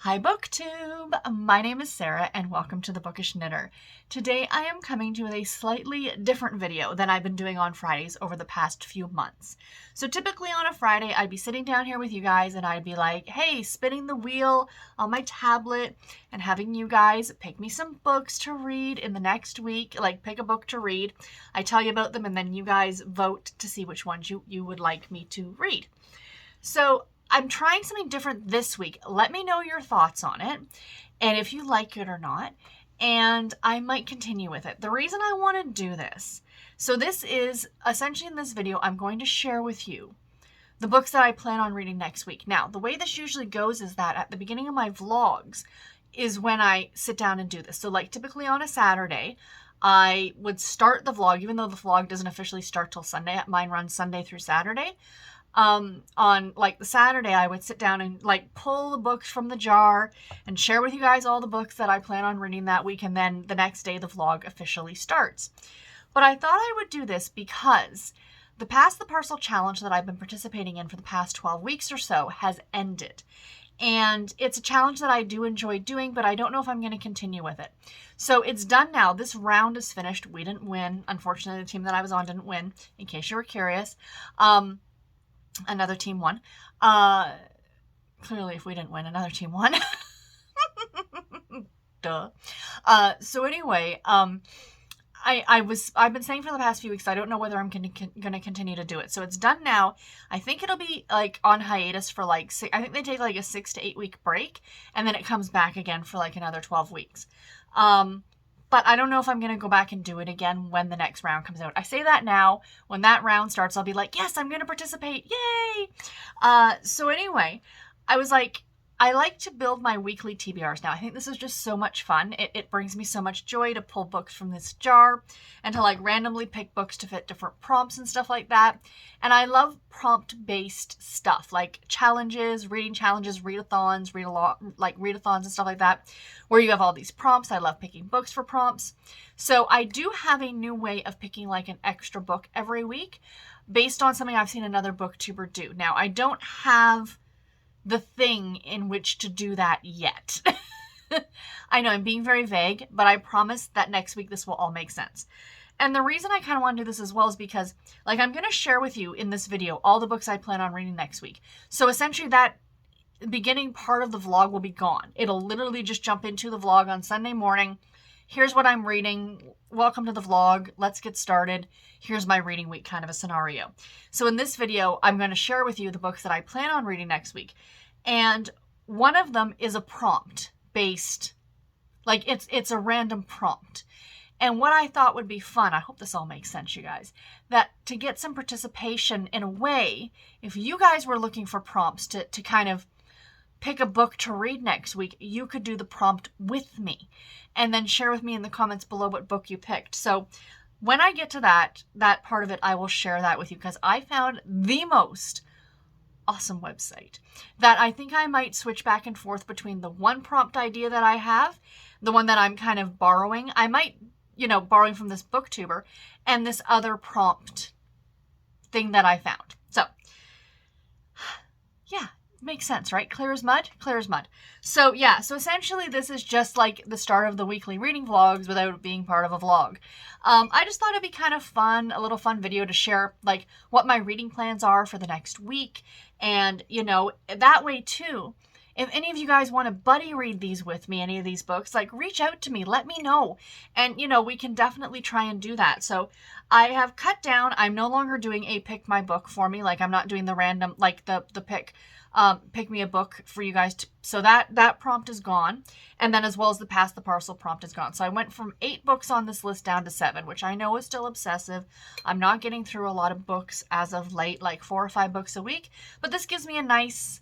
Hi BookTube! My name is Sarah and welcome to The Bookish Knitter. Today I am coming to you with a slightly different video than I've been doing on Fridays over the past few months. So typically on a Friday I'd be sitting down here with you guys and I'd be like, hey, spinning the wheel on my tablet and having you guys pick me some books to read in the next week, like pick a book to read. I tell you about them and then you guys vote to see which ones you would like me to read. So I'm trying something different this week. Let me know your thoughts on it and if you like it or not, and I might continue with it. The reason I want to do this, so this is essentially in this video, I'm going to share with you the books that I plan on reading next week. Now, the way this usually goes is that at the beginning of my vlogs is when I sit down and do this. So like typically on a Saturday, I would start the vlog, even though the vlog doesn't officially start till Sunday. Mine runs Sunday through Saturday. On like the Saturday, I would sit down and like pull the books from the jar and share with you guys all the books that I plan on reading that week. And then the next day the vlog officially starts. But I thought I would do this because the Pass the Parcel challenge that I've been participating in for the past 12 weeks or so has ended. And it's a challenge that I do enjoy doing, but I don't know if I'm going to continue with it. So it's done now. This round is finished. We didn't win. Unfortunately, the team that I was on didn't win, in case you were curious. Another team won. Clearly, if we didn't win, another team won. Duh. So anyway, I've been saying for the past few weeks, I don't know whether I'm going to continue to do it. So it's done now. I think it'll be like on hiatus for like, I think they take like a 6 to 8 week break and then it comes back again for like another 12 weeks. But I don't know if I'm going to go back and do it again when the next round comes out. I say that now. When that round starts, I'll be like, yes, I'm going to participate. Yay! So anyway, I was like, I like to build my weekly TBRs now. I think this is just so much fun. It brings me so much joy to pull books from this jar and to like randomly pick books to fit different prompts and stuff like that. And I love prompt-based stuff like challenges, readathons, readathons and stuff like that, where you have all these prompts. I love picking books for prompts. So I do have a new way of picking like an extra book every week based on something I've seen another booktuber do. Now, I don't have the thing in which to do that yet. I know I'm being very vague, but I promise that next week this will all make sense. And the reason I kind of want to do this as well is because, like, I'm going to share with you in this video all the books I plan on reading next week. So essentially that beginning part of the vlog will be gone. It'll literally just jump into the vlog on Sunday morning. Here's what I'm reading. Welcome to the vlog. Let's get started. Here's my reading week kind of a scenario. So in this video, I'm going to share with you the books that I plan on reading next week. And one of them is a prompt based, like it's a random prompt. And what I thought would be fun, I hope this all makes sense, you guys, that to get some participation in a way, if you guys were looking for prompts to kind of pick a book to read next week, you could do the prompt with me and then share with me in the comments below what book you picked. So when I get to that part of it, I will share that with you because I found the most awesome website that I think I might switch back and forth between the one prompt idea that I have, the one that I'm kind of borrowing. I might, borrowing from this booktuber and this other prompt thing that I found. So yeah. Makes sense, right? Clear as mud? Clear as mud. So yeah, so essentially this is just like the start of the weekly reading vlogs without it being part of a vlog. I just thought it'd be kind of fun, a little fun video to share like what my reading plans are for the next week. And that way too, if any of you guys want to buddy read these with me, any of these books, like reach out to me, let me know. And we can definitely try and do that. So I have cut down, I'm no longer doing a pick my book for me. Like I'm not doing the random, like the pick me a book for you guys so that prompt is gone, and then as well as the Pass the Parcel prompt is gone. So I went from 8 books on this list down to 7, which I know is still obsessive. I'm not getting through a lot of books as of late, like 4 or 5 books a week, but this gives me a nice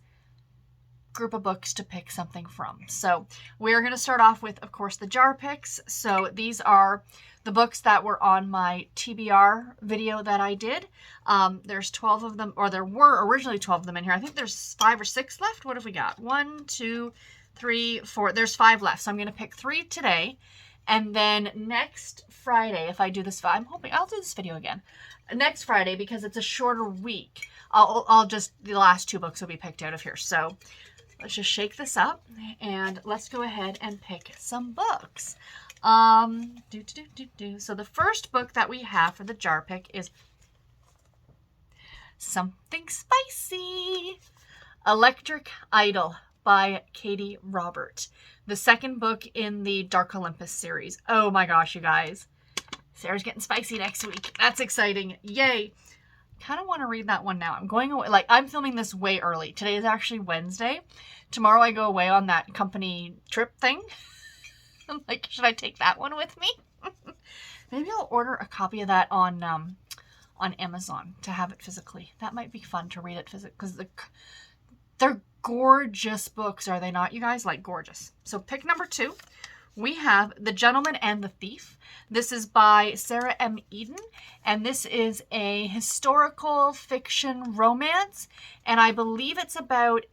group of books to pick something from. So we're going to start off with, of course, the jar picks. So these are the books that were on my TBR video that I did. There's 12 of them, or there were originally 12 of them in here. I think there's 5 or 6 left. What have we got? 1, 2, 3, 4. There's 5 left. So I'm going to pick 3 today. And then next Friday, if I do this, I'm hoping I'll do this video again. Next Friday, because it's a shorter week, I'll just, the last 2 books will be picked out of here. So let's just shake this up and let's go ahead and pick some books. So the first book that we have for the jar pick is Something Spicy. Electric Idol by Katie Robert. The second book in the Dark Olympus series. Oh my gosh, you guys. Sarah's getting spicy next week. That's exciting. Yay. Kind of want to read that one now. I'm going away. Like, I'm filming this way early. Today is actually Wednesday. Tomorrow I go away on that company trip thing. I'm like, should I take that one with me? Maybe I'll order a copy of that on Amazon to have it physically. That might be fun to read it physically because they're gorgeous books, are they not, you guys? Like, gorgeous. So pick number 2. We have The Gentleman and the Thief. This is by Sarah M. Eden, and this is a historical fiction romance, and I believe it's about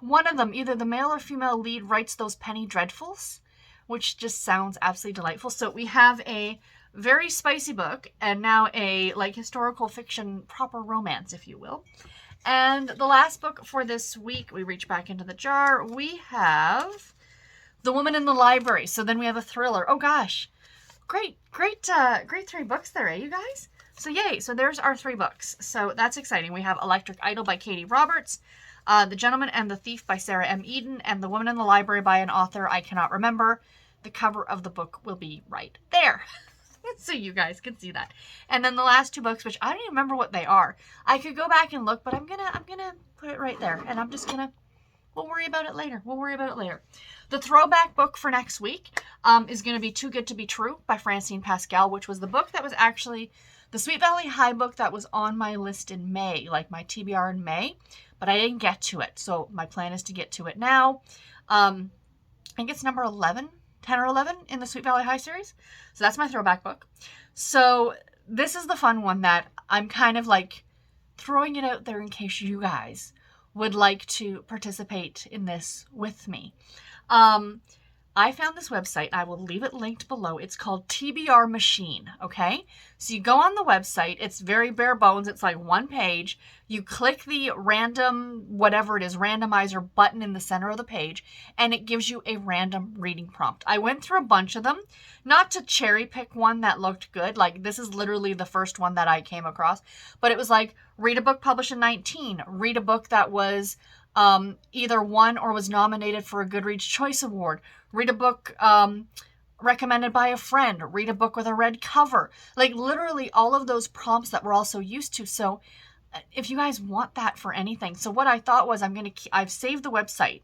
one of them, either the male or female lead, writes those penny dreadfuls, which just sounds absolutely delightful. So we have a very spicy book, and now a like historical fiction proper romance, if you will. And the last book for this week, we reach back into the jar. We have The Woman in the Library. So then we have a thriller. Oh gosh, great 3 books there, eh, you guys? So yay! So there's our 3 books. So that's exciting. We have Electric Idol by Katie Roberts, The Gentleman and the Thief by Sarah M. Eden, and The Woman in the Library by an author I cannot remember. The cover of the book will be right there. So you guys can see that. And then the last 2 books, which I don't even remember what they are. I could go back and look, but I'm gonna put it right there. And we'll worry about it later. The throwback book for next week is gonna be Too Good to Be True by Francine Pascal, which was the book that was actually the Sweet Valley High book that was on my list in May, like my TBR in May, but I didn't get to it. So my plan is to get to it now. I think it's number 11. 10 or 11 in the Sweet Valley High series. So that's my throwback book. So this is the fun one that I'm kind of like throwing it out there in case you guys would like to participate in this with me. I found this website. I will leave it linked below. It's called TBR Machine, okay? So you go on the website. It's very bare bones. It's like 1 page. You click the random, whatever it is, randomizer button in the center of the page, and it gives you a random reading prompt. I went through a bunch of them, not to cherry pick one that looked good. Like, this is literally the first one that I came across, but it was like, read a book published in 19, read a book that was either won or was nominated for a Goodreads Choice Award, read a book recommended by a friend, read a book with a red cover, like literally all of those prompts that we're all so used to. So if you guys want that for anything. So what I thought was I've saved the website,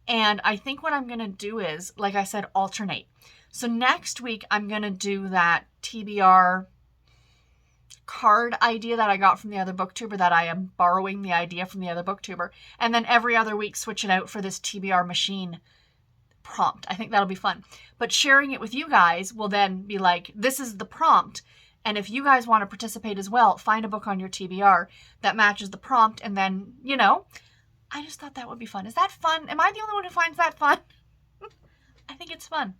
and I think what I'm going to do is, like I said, alternate. So next week I'm going to do that TBR card idea that I got from the other booktuber, that I am borrowing the idea from the other booktuber, and then every other week switch it out for this TBR Machine prompt. I think that'll be fun. But sharing it with you guys will then be like, this is the prompt, and if you guys want to participate as well, find a book on your TBR that matches the prompt, and then, you know, I just thought that would be fun. Is that fun? Am I the only one who finds that fun? I think it's fun.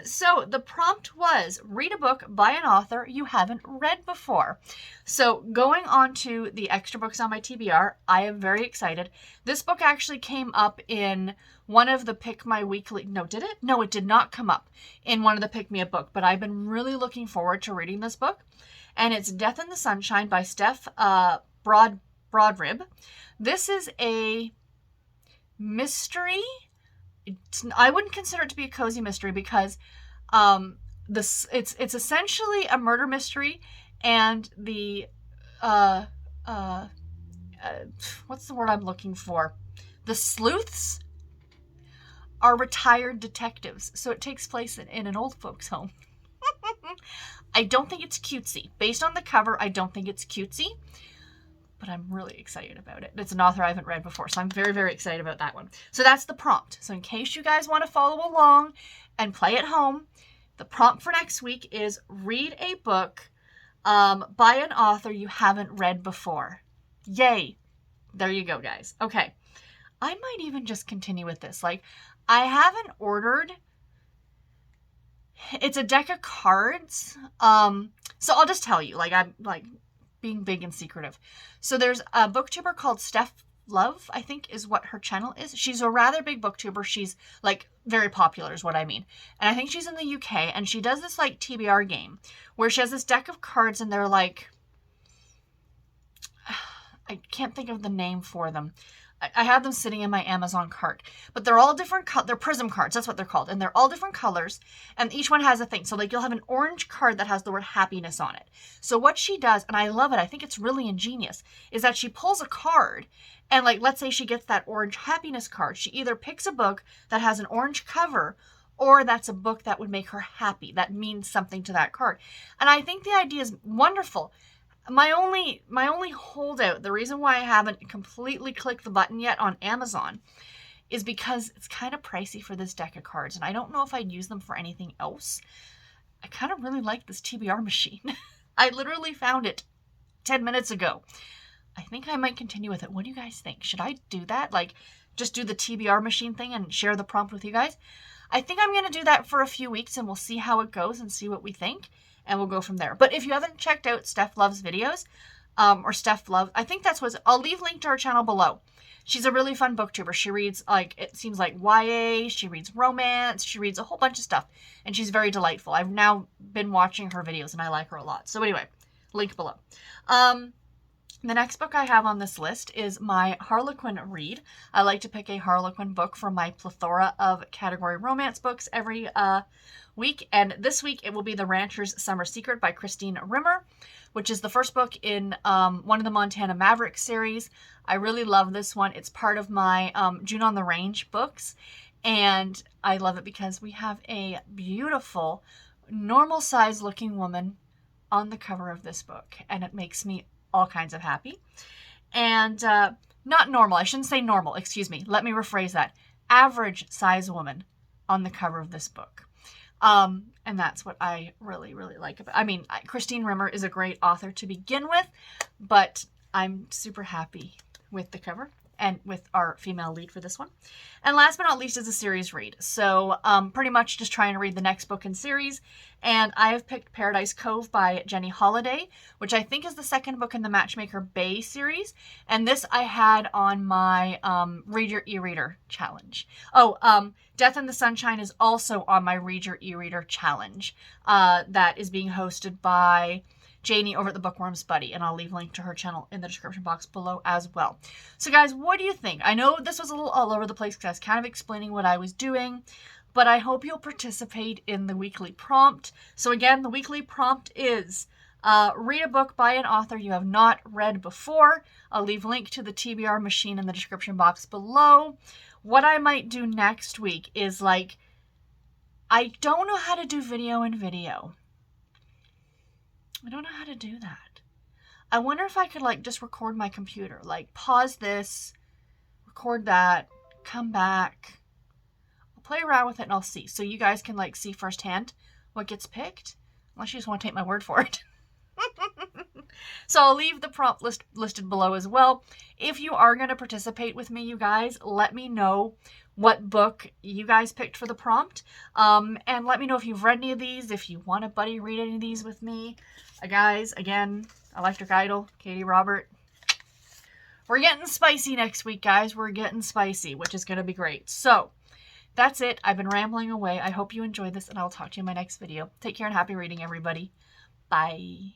So the prompt was, read a book by an author you haven't read before. So going on to the extra books on my TBR, I am very excited. This book actually came up in one of the Pick My Weekly. No, did it? No, it did not come up in one of the Pick Me Up book, but I've been really looking forward to reading this book. And it's Death in the Sunshine by Steph Broadrib. This is a mystery. I wouldn't consider it to be a cozy mystery because it's essentially a murder mystery, and the what's the word I'm looking for? The sleuths are retired detectives, so it takes place in an old folks' home. I don't think it's cutesy. Based on the cover, I don't think it's cutesy, but I'm really excited about it. It's an author I haven't read before, so I'm very, very excited about that one. So that's the prompt. So in case you guys want to follow along and play at home, the prompt for next week is read a book by an author you haven't read before. Yay. There you go, guys. Okay. I might even just continue with this. Like, I haven't ordered... It's a deck of cards. So I'll just tell you, like, I'm like being big and secretive. So there's a booktuber called Steph Love, I think is what her channel is. She's a rather big booktuber. She's like very popular is what I mean. And I think she's in the UK, and she does this like TBR game where she has this deck of cards and they're like, I can't think of the name for them. I have them sitting in my Amazon cart, but they're all different. They're prism cards. That's what they're called. And they're all different colors, and each one has a thing. So like you'll have an orange card that has the word happiness on it. So what she does, and I love it, I think it's really ingenious, is that she pulls a card, and like, let's say she gets that orange happiness card. She either picks a book that has an orange cover, or that's a book that would make her happy. That means something to that card. And I think the idea is wonderful. My only holdout, the reason why I haven't completely clicked the button yet on Amazon, is because it's kind of pricey for this deck of cards, and I don't know if I'd use them for anything else. I kind of really like this TBR machine. I literally found it 10 minutes ago. I think I might continue with it. What do you guys think? Should I do that? Like, just do the TBR machine thing and share the prompt with you guys? I think I'm going to do that for a few weeks, and we'll see how it goes and see what we think. And we'll go from there. But if you haven't checked out Steph Love's videos, or Steph Love, I think that's what, I'll leave link to her channel below. She's a really fun booktuber. She reads, like, it seems like YA, she reads romance, she reads a whole bunch of stuff. And she's very delightful. I've now been watching her videos and I like her a lot. So anyway, link below. The next book I have on this list is my Harlequin read. I like to pick a Harlequin book from my plethora of category romance books every week. And this week it will be The Rancher's Summer Secret by Christine Rimmer, which is the first book in one of the Montana Maverick series. I really love this one. It's part of my June on the Range books. And I love it because we have a beautiful, normal size looking woman on the cover of this book. And it makes me all kinds of happy. And not normal, I shouldn't say normal, excuse me, let me rephrase that. Average size woman on the cover of this book. And that's what I really, really like about it. I mean, Christine Rimmer is a great author to begin with, but I'm super happy with the cover and with our female lead for this one. And last but not least is a series read. So pretty much just trying to read the next book in series. And I have picked Paradise Cove by Jenny Holiday, which I think is the second book in the Matchmaker Bay series. And this I had on my Read Your E-Reader challenge. Oh, Death in the Sunshine is also on my Read Your E-Reader challenge that is being hosted by Janie over at the Bookworms Buddy, and I'll leave a link to her channel in the description box below as well. So guys, what do you think? I know this was a little all over the place because I was kind of explaining what I was doing, but I hope you'll participate in the weekly prompt. So again, the weekly prompt is read a book by an author you have not read before. I'll leave a link to the TBR Machine in the description box below. What I might do next week is, like, I don't know how to do video in video. I don't know how to do that. I wonder if I could, like, just record my computer. Like, pause this, record that, come back. I'll play around with it and I'll see. So you guys can, like, see firsthand what gets picked. Unless you just want to take my word for it. So I'll leave the prompt listed below as well. If you are going to participate with me, you guys, let me know what book you guys picked for the prompt. And let me know if you've read any of these, if you want to buddy read any of these with me. Guys, again, Electric Idol, Katie Robert. We're getting spicy next week, guys. We're getting spicy, which is going to be great. So that's it. I've been rambling away. I hope you enjoyed this, and I'll talk to you in my next video. Take care and happy reading, everybody. Bye.